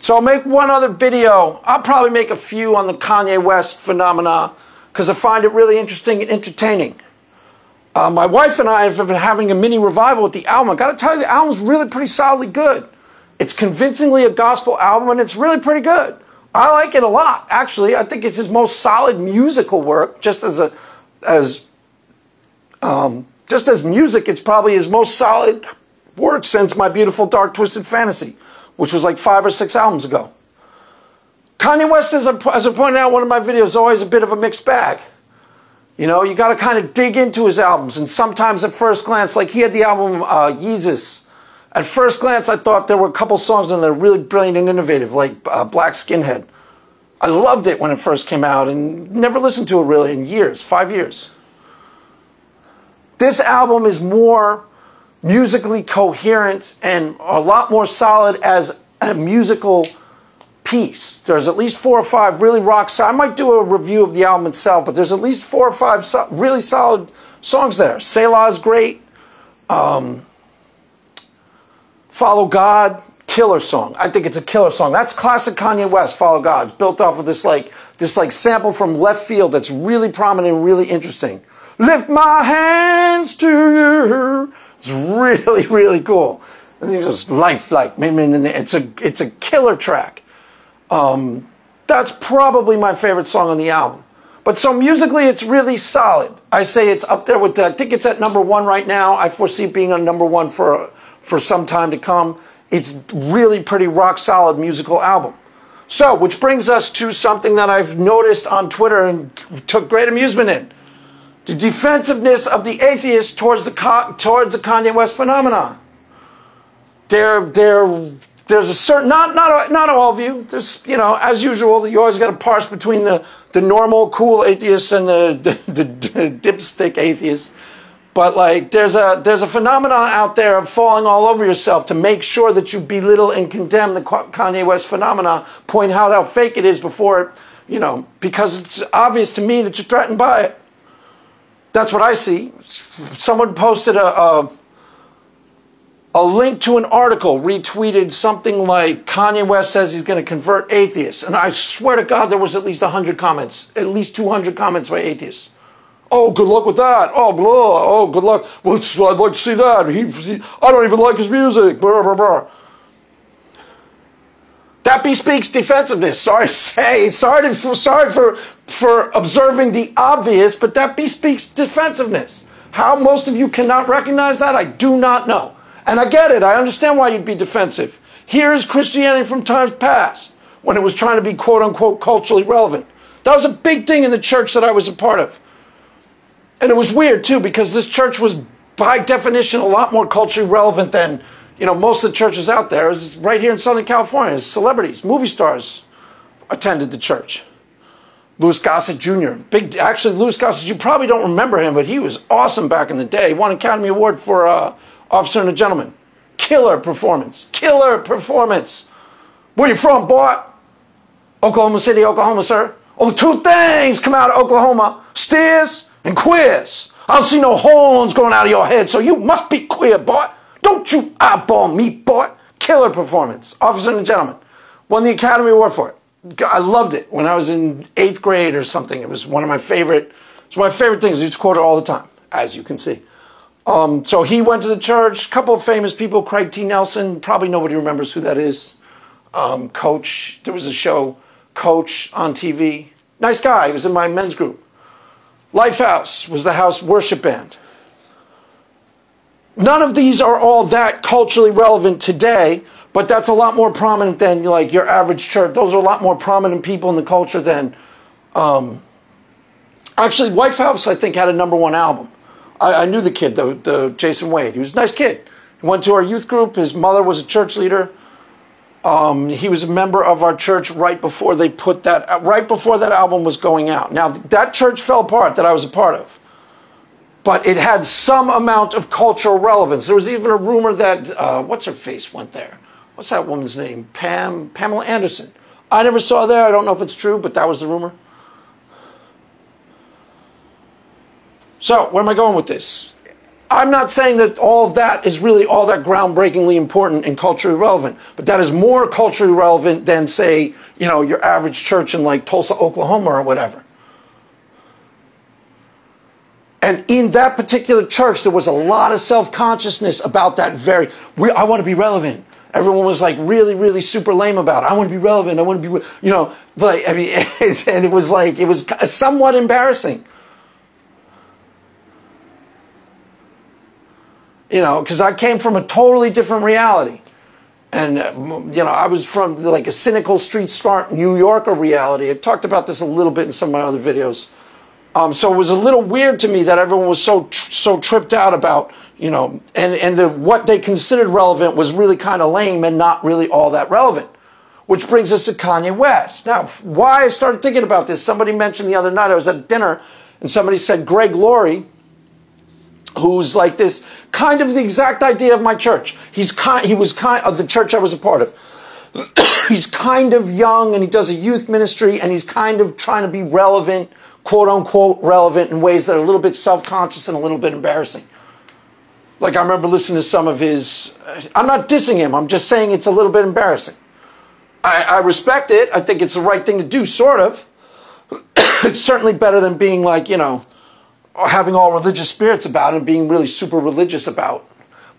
So I'll make one other video. I'll probably make a few on the Kanye West phenomena because I find it really interesting and entertaining. My wife and I have been having a mini revival with the album. I got to tell you, the album's really pretty solidly good. It's convincingly a gospel album, and it's really pretty good. I like it a lot, actually. I think it's his most solid musical work. Just as music, it's probably his most solid work since My Beautiful Dark Twisted Fantasy, which was like 5 or 6 albums ago. Kanye West, as I pointed out in one of my videos, is always a bit of a mixed bag. You know, you got to kind of dig into his albums, and sometimes at first glance, like he had the album Yeezus. At first glance, I thought there were a couple songs in there really brilliant and innovative, like Black Skinhead. I loved it when it first came out, and never listened to it really in years, 5 years. This album is more musically coherent and a lot more solid as a musical piece. There's at least 4 or 5 really rock solid. I might do a review of the album itself, but there's at least 4 or 5 really solid songs there. Selah is great. Follow God, killer song. I think it's a killer song. That's classic Kanye West, Follow God. It's built off of this sample from left field that's really prominent and really interesting. Lift my hands to you. It's really, really cool. I think it's lifelike. It's a killer track. That's probably my favorite song on the album. But so musically, it's really solid. I say it's up there with I think it's at #1 right now. I foresee it being on #1 for some time to come. It's really pretty rock solid musical album. So, which brings us to something that I've noticed on Twitter and took great amusement in. The defensiveness of the atheists towards the Kanye West phenomena. There's a certain, not all of you. There's, you know, as usual, you always got to parse between the normal cool atheists and the dipstick atheists. But like, there's a phenomenon out there of falling all over yourself to make sure that you belittle and condemn the Kanye West phenomena, point out how fake it is before it, you know, because it's obvious to me that you're threatened by it. That's what I see. Someone posted a link to an article, retweeted something like, Kanye West says he's going to convert atheists. And I swear to God, there was at least 100 comments, at least 200 comments by atheists. Oh, good luck with that. Oh, blah. Oh, good luck. Well, I'd like to see that. I don't even like his music. Blah, blah, blah. That bespeaks defensiveness. Sorry for observing the obvious, but that bespeaks defensiveness. How most of you cannot recognize that, I do not know. And I get it. I understand why you'd be defensive. Here is Christianity from times past, when it was trying to be quote-unquote culturally relevant. That was a big thing in the church that I was a part of. And it was weird, too, because this church was, by definition, a lot more culturally relevant than, you know, most of the churches out there. It was right here in Southern California. Celebrities, movie stars attended the church. Louis Gossett Jr. Actually, Louis Gossett, you probably don't remember him, but he was awesome back in the day. He won an Academy Award for Officer and a Gentleman. Killer performance. Killer performance. Where you from, boy? Oklahoma City, Oklahoma, sir. Only 2 things come out of Oklahoma. Steers and queers. I don't see no horns growing out of your head, so you must be queer, boy. Don't you eyeball me, boy. Killer performance. Officer and a Gentleman. Won the Academy Award for it. I loved it when I was in 8th grade or something. It was one of my favorite, it's one of my favorite things. I used to quote it all the time, as you can see. So he went to the church. A couple of famous people, Craig T. Nelson. Probably nobody remembers who that is. Coach. There was a show, Coach, on TV. Nice guy. He was in my men's group. Lifehouse was the house worship band. None of these are all that culturally relevant today, but that's a lot more prominent than like your average church. Those are a lot more prominent people in the culture than... Actually, Lifehouse, I think, had a #1 album. I knew the kid, the Jason Wade. He was a nice kid. He went to our youth group. His mother was a church leader. He was a member of our church right before they put that, right before that album was going out. Now, that church fell apart that I was a part of. But it had some amount of cultural relevance. There was even a rumor that, what's her face went there? What's that woman's name? Pamela Anderson. I never saw her there. I don't know if it's true, but that was the rumor. So, where am I going with this? I'm not saying that all of that is really all that groundbreakingly important and culturally relevant, but that is more culturally relevant than, say, you know, your average church in like Tulsa, Oklahoma or whatever. And in that particular church, there was a lot of self-consciousness about that I want to be relevant. Everyone was like really, really super lame about it. I want to be relevant. I want to be, you know, like, I mean, and it was somewhat embarrassing. You know, because I came from a totally different reality. And, you know, I was from like a cynical, street smart New Yorker reality. I talked about this a little bit in some of my other videos. So it was a little weird to me that everyone was so tripped out about, you know, and what they considered relevant was really kind of lame and not really all that relevant. Which brings us to Kanye West. Now, why I started thinking about this, somebody mentioned the other night, I was at dinner, and somebody said Greg Laurie, who's like this, kind of the exact idea of my church. He was kind of the church I was a part of. He's kind of young, and he does a youth ministry, and he's kind of trying to be relevant, quote unquote relevant, in ways that are a little bit self-conscious and a little bit embarrassing. Like I remember listening to some of his, I'm not dissing him, I'm just saying it's a little bit embarrassing. I respect it, I think it's the right thing to do, sort of. It's certainly better than being like, you know, having all religious spirits about it and being really super religious about.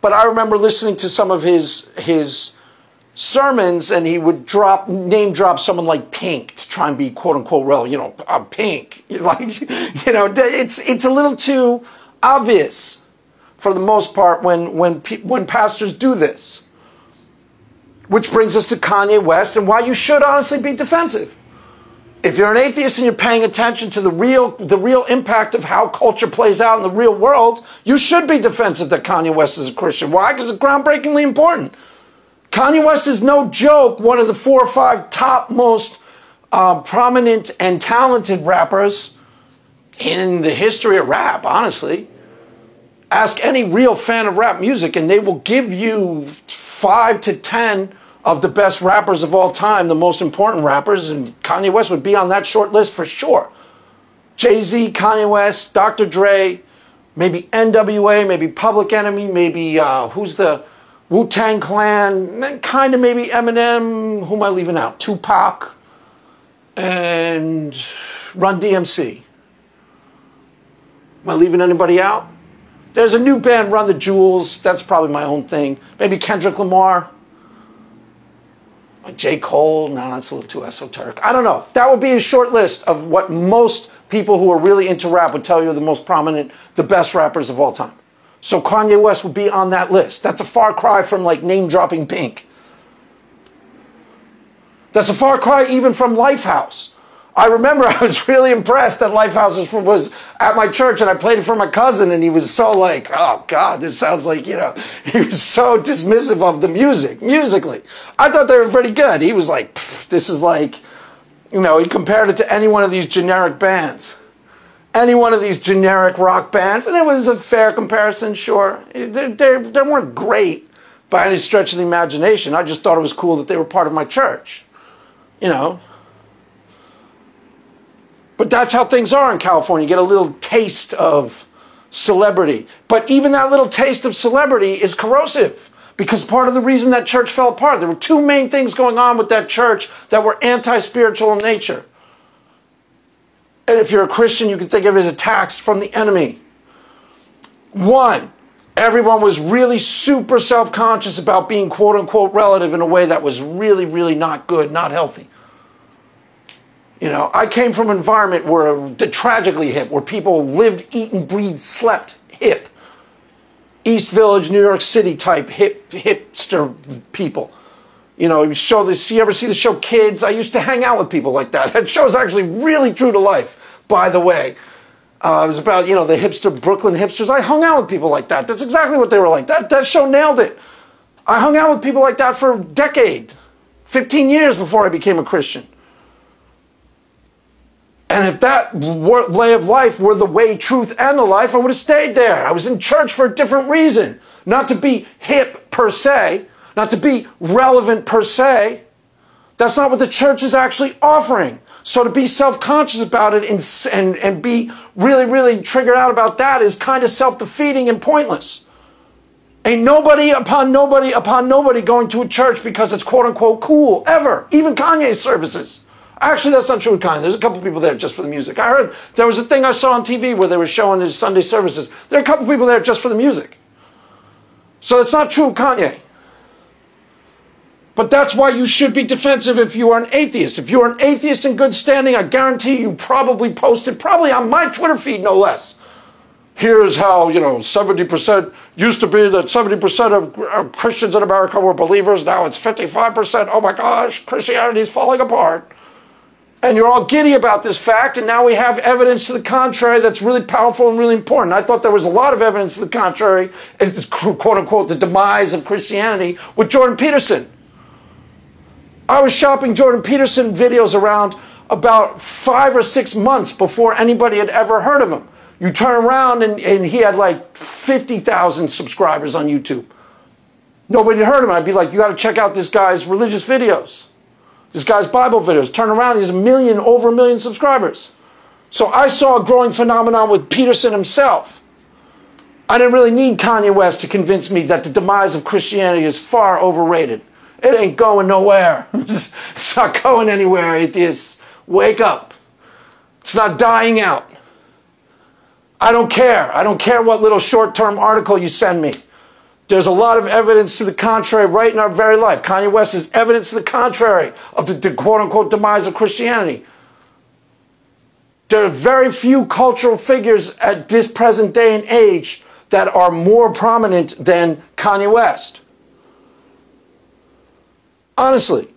But I remember listening to some of his sermons, and he would name drop someone like Pink to try and be quote unquote relevant. You know, Pink. Like, you know, it's a little too obvious for the most part when pastors do this. Which brings us to Kanye West and why you should honestly be defensive. If you're an atheist and you're paying attention to the real impact of how culture plays out in the real world, you should be defensive that Kanye West is a Christian. Why? Because it's groundbreakingly important. Kanye West is no joke, one of the 4 or 5 top most prominent and talented rappers in the history of rap, honestly. Ask any real fan of rap music and they will give you 5 to 10 of the best rappers of all time, the most important rappers, and Kanye West would be on that short list for sure. Jay-Z, Kanye West, Dr. Dre, maybe NWA, maybe Public Enemy, maybe who's the Wu-Tang Clan, kind of maybe Eminem, who am I leaving out? Tupac, and Run DMC. Am I leaving anybody out? There's a new band, Run the Jewels. That's probably my own thing. Maybe Kendrick Lamar. Like J. Cole. No, that's a little too esoteric. I don't know. That would be a short list of what most people who are really into rap would tell you are the most prominent, the best rappers of all time. So Kanye West would be on that list. That's a far cry from like name-dropping Pink. That's a far cry even from Lifehouse. I remember I was really impressed that Lifehouse was at my church and I played it for my cousin and he was so like, oh God, this sounds like, you know, he was so dismissive of the musically. I thought they were pretty good. He was like, this is like, you know, he compared it to any one of these generic bands. Any one of these generic rock bands, and it was a fair comparison, sure. They weren't great by any stretch of the imagination. I just thought it was cool that they were part of my church, you know. But that's how things are in California. You get a little taste of celebrity. But even that little taste of celebrity is corrosive because part of the reason that church fell apart, there were 2 main things going on with that church that were anti-spiritual in nature. And if you're a Christian, you can think of it as attacks from the enemy. 1, everyone was really super self-conscious about being quote-unquote relative in a way that was really, really not good, not healthy. You know, I came from an environment where tragically hip, where people lived, eat, and breathed, slept hip. East Village, New York City type hipster people. You know, you ever see the show Kids? I used to hang out with people like that. That show is actually really true to life, by the way. It was about, you know, the Brooklyn hipsters. I hung out with people like that. That's exactly what they were like. That show nailed it. I hung out with people like that for a decade, 15 years before I became a Christian. And if that way of life were the way, truth, and the life, I would have stayed there. I was in church for a different reason. Not to be hip per se, not to be relevant per se. That's not what the church is actually offering. So to be self-conscious about it and be really, really triggered out about that is kind of self-defeating and pointless. Ain't nobody upon nobody going to a church because it's quote-unquote cool, ever. Even Kanye's services. Actually, that's not true with Kanye. There's a couple people there just for the music. I heard there was a thing I saw on TV where they were showing his Sunday services. There are a couple people there just for the music. So it's not true of Kanye. But that's why you should be defensive if you are an atheist. If you're an atheist in good standing, I guarantee you probably posted, probably on my Twitter feed no less. Here's how, 70% used to be that 70% of Christians in America were believers. Now it's 55%. Oh my gosh, Christianity's falling apart. And you're all giddy about this fact, and now we have evidence to the contrary that's really powerful and really important. I thought there was a lot of evidence to the contrary, quote-unquote, the demise of Christianity with Jordan Peterson. I was shopping Jordan Peterson videos around about 5 or 6 months before anybody had ever heard of him. You turn around and he had like 50,000 subscribers on YouTube. Nobody had heard of him. I'd be like, you got to check out this guy's religious videos. This guy's Bible videos. Turn around, he's over a million subscribers. So I saw a growing phenomenon with Peterson himself. I didn't really need Kanye West to convince me that the demise of Christianity is far overrated. It ain't going nowhere. It's not going anywhere, atheists. Wake up. It's not dying out. I don't care. I don't care what little short-term article you send me. There's a lot of evidence to the contrary right in our very life. Kanye West is evidence to the contrary of the quote-unquote demise of Christianity. There are very few cultural figures at this present day and age that are more prominent than Kanye West. Honestly.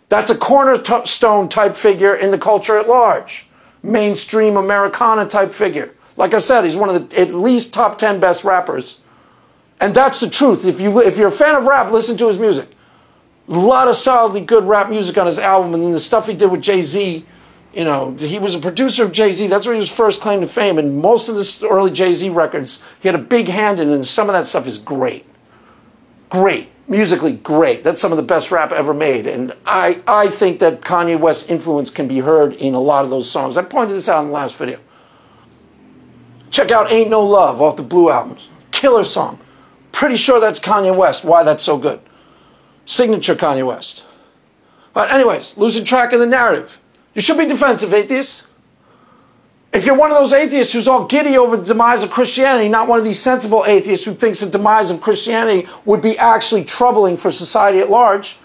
That's a cornerstone type figure in the culture at large. Mainstream Americana type figure. Like I said, he's one of the at least top 10 best rappers. And that's the truth. If you're a fan of rap, listen to his music. A lot of solidly good rap music on his album. And then the stuff he did with Jay-Z, he was a producer of Jay-Z. That's where he was first claimed to fame. And most of the early Jay-Z records, he had a big hand in, and some of that stuff is great. Great. Musically great. That's some of the best rap ever made. And I think that Kanye West's influence can be heard in a lot of those songs. I pointed this out in the last video. Check out Ain't No Love off the Blue album. Killer song. Pretty sure that's Kanye West. Why that's so good. Signature Kanye West. But anyways, losing track of the narrative. You should be defensive, atheists. If you're one of those atheists who's all giddy over the demise of Christianity, not one of these sensible atheists who thinks the demise of Christianity would be actually troubling for society at large,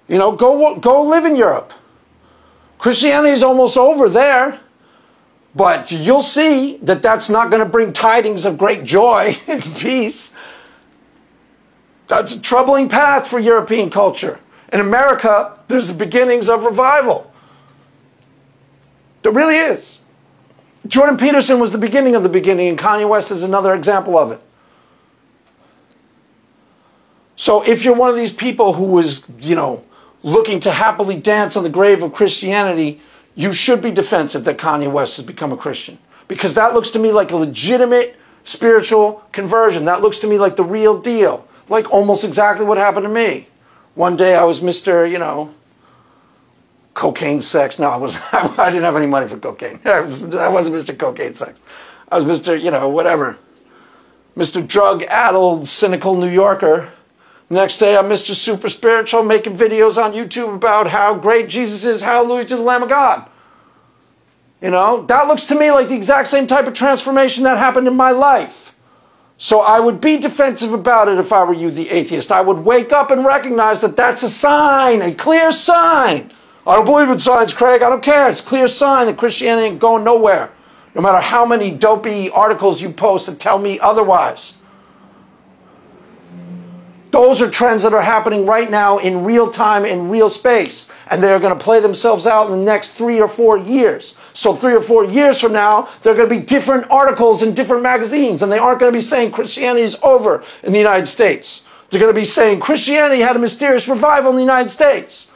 go live in Europe. Christianity is almost over there, but you'll see that that's not going to bring tidings of great joy and peace. That's a troubling path for European culture. In America, there's the beginnings of revival. There really is. Jordan Peterson was the beginning of the beginning, and Kanye West is another example of it. So if you're one of these people who is, looking to happily dance on the grave of Christianity, you should be defensive that Kanye West has become a Christian. Because that looks to me like a legitimate spiritual conversion. That looks to me like the real deal. Like almost exactly what happened to me. One day I was Mr., cocaine sex. No, I didn't have any money for cocaine. I wasn't Mr. Cocaine sex. I was Mr., whatever. Mr. Drug-addled, cynical New Yorker. Next day, I'm Mr. Super Spiritual, making videos on YouTube about how great Jesus is. Hallelujah to the Lamb of God. That looks to me like the exact same type of transformation that happened in my life. So I would be defensive about it if I were you, the atheist. I would wake up and recognize that that's a sign, a clear sign. I don't believe in signs, Craig. I don't care. It's a clear sign that Christianity ain't going nowhere. No matter how many dopey articles you post that tell me otherwise. Those are trends that are happening right now in real time, in real space. And they're going to play themselves out in the next 3 or 4 years. So 3 or 4 years from now, there are going to be different articles in different magazines. And they aren't going to be saying Christianity is over in the United States. They're going to be saying Christianity had a mysterious revival in the United States.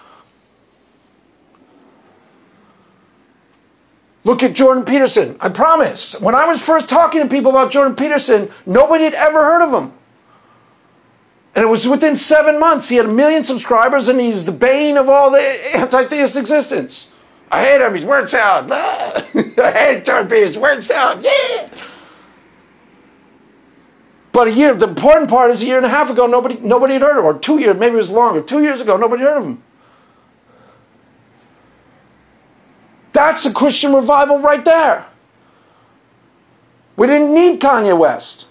Look at Jordan Peterson. I promise. When I was first talking to people about Jordan Peterson, nobody had ever heard of him. And it was within 7 months. He had 1 million subscribers, and he's the bane of all the anti-theist existence. I hate him. He's word salad. I hate third piece. Word salad. Yeah. But the important part is 1.5 years ago, nobody had heard of him. Or 2 years, maybe it was longer. 2 years ago, nobody heard of him. That's a Christian revival right there. We didn't need Kanye West.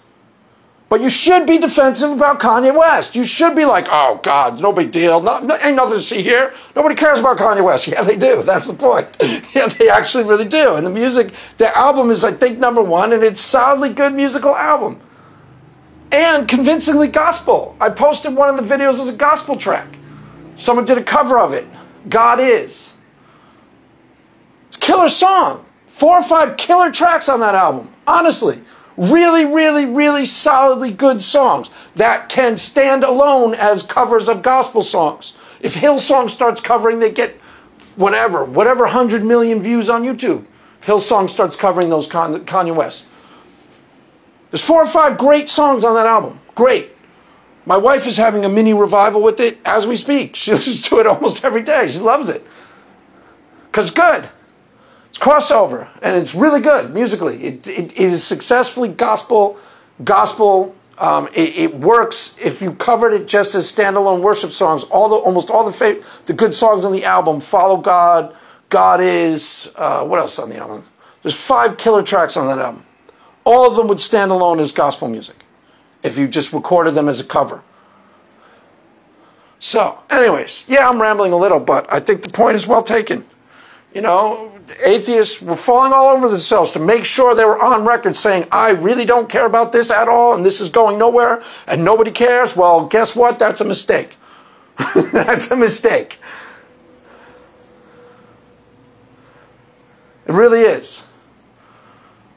But you should be defensive about Kanye West. You should be like, oh, God, no big deal. Ain't nothing to see here. Nobody cares about Kanye West. Yeah, they do. That's the point. Yeah, they actually really do. And the music, the album is, I think, #1, and it's a solidly good musical album. And convincingly gospel. I posted one of the videos as a gospel track. Someone did a cover of it. God Is. It's a killer song. 4 or 5 killer tracks on that album. Honestly. Really, really, really solidly good songs that can stand alone as covers of gospel songs. If Hillsong starts covering, they get whatever 100 million views on YouTube. If Hillsong starts covering those Kanye West. There's 4 or 5 great songs on that album. Great. My wife is having a mini revival with it as we speak. She listens to it almost every day. She loves it. Because it's good. It's crossover, and it's really good musically. It is successfully gospel. It works if you covered it just as standalone worship songs. Almost all the good songs on the album. Follow God, God Is. What else on the album? There's 5 killer tracks on that album. All of them would stand alone as gospel music if you just recorded them as a cover. So, anyways, yeah, I'm rambling a little, but I think the point is well taken. You know, atheists were falling all over themselves to make sure they were on record saying, I really don't care about this at all, and this is going nowhere, and nobody cares. Well, guess what? That's a mistake. That's a mistake. It really is.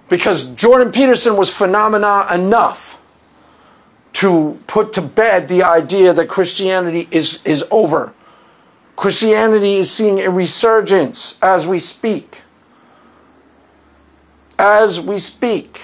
Because Jordan Peterson was phenomena enough to put to bed the idea that Christianity is over. Christianity is seeing a resurgence as we speak. As we speak.